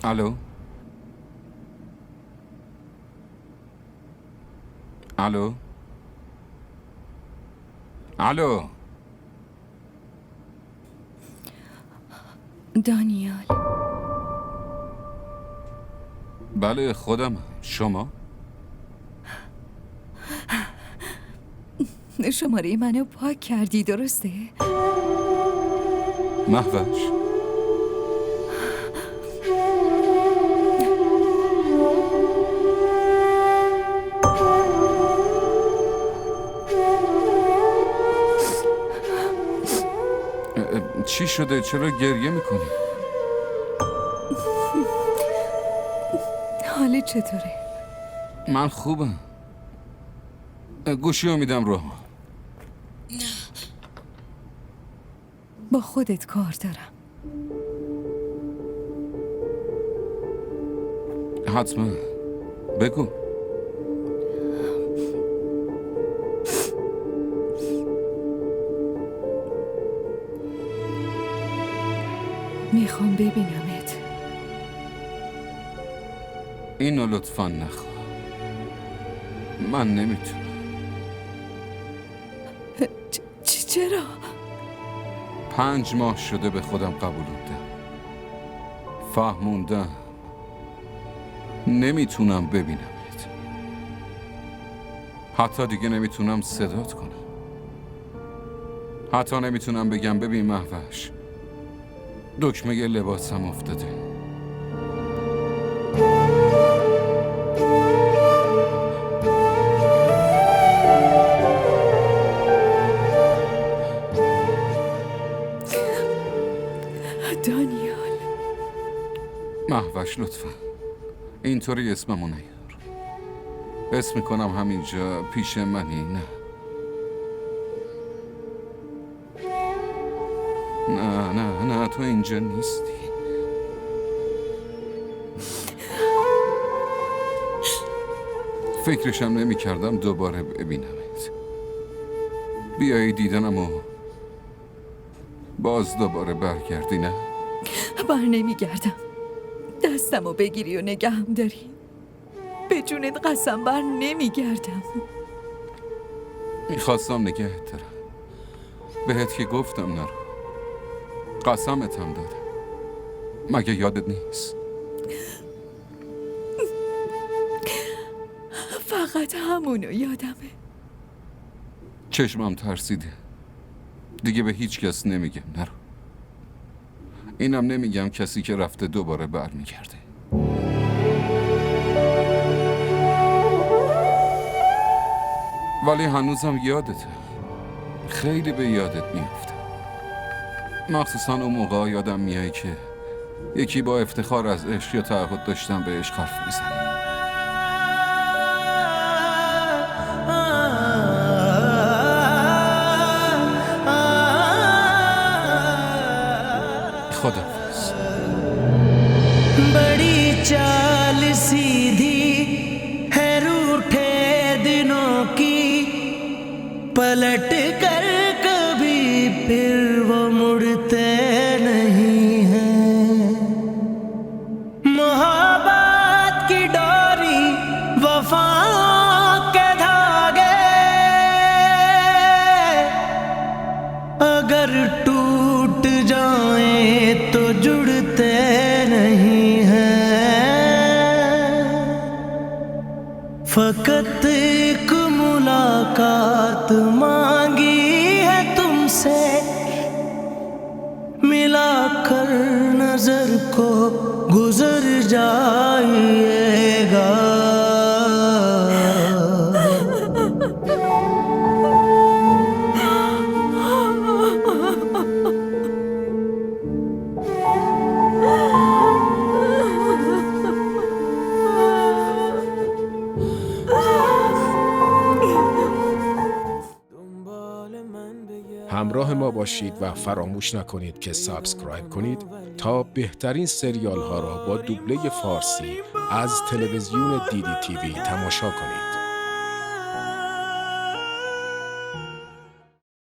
الو الو الو دانیال. بله خودم. شما؟ شماره منو پاک کردی درسته؟ مهوش چی شده؟ چرا گریه میکنی؟ حالت چطوره؟ من خوبم. گوشی رو میدم رو. با خودت کار دارم. حتما بگو. میخوام ببینمت. اینو لطفا نخوا. من نمیتونم. چرا؟ 5 ماه شده به خودم قبولوندم. فهموندم نمیتونم ببینمت. حتی دیگه نمیتونم صدات کنم. حتی نمیتونم بگم ببین مهوش، دکمه لباسم افتاده. دانیال. مهوش لطفا اینطوری اسممو نیار. اسم میکنم همینجا پیش منی. نه تو اینجا نیستی. فکرشم نمی کردم دوباره ببینمت. بیایی دیدنم و باز دوباره برگردی. نه بر نمیگردم. دستمو بگیری و نگهم داری. به جونت قسم بر نمیگردم. میخواستم نگهت دارم. بهت که گفتم نرو. قسمتم دادم. مگه یادت نیست؟ فقط همونو یادمه. چشمم ترسیده. دیگه به هیچ کس نمیگم نرو. اینم نمیگم کسی که رفته دوباره برمیگرده. ولی هنوزم یادته. خیلی به یادت میفته. مخصوصا اون موقع یادم میای که یکی با افتخار از عشق یا تعهد داشتن به عشق حرف میزنه. خداحافظ. बड़ी चाल सीधी है रूठे दिनों की, पलट कर कभी फिर वो मुड़ते नहीं हैं। मोहब्बत की डोरी वफा के धागे अगर टूट जाए तो जुड़ते नहीं हैं। फकत एक मुलाकात मांगी है तुमसे, मिलाकर नजर को गुजर जाइएगा। همراه ما باشید و فراموش نکنید که سابسکرایب کنید تا بهترین سریال ها را با دوبله فارسی از تلویزیون دیدی تیوی تماشا کنید.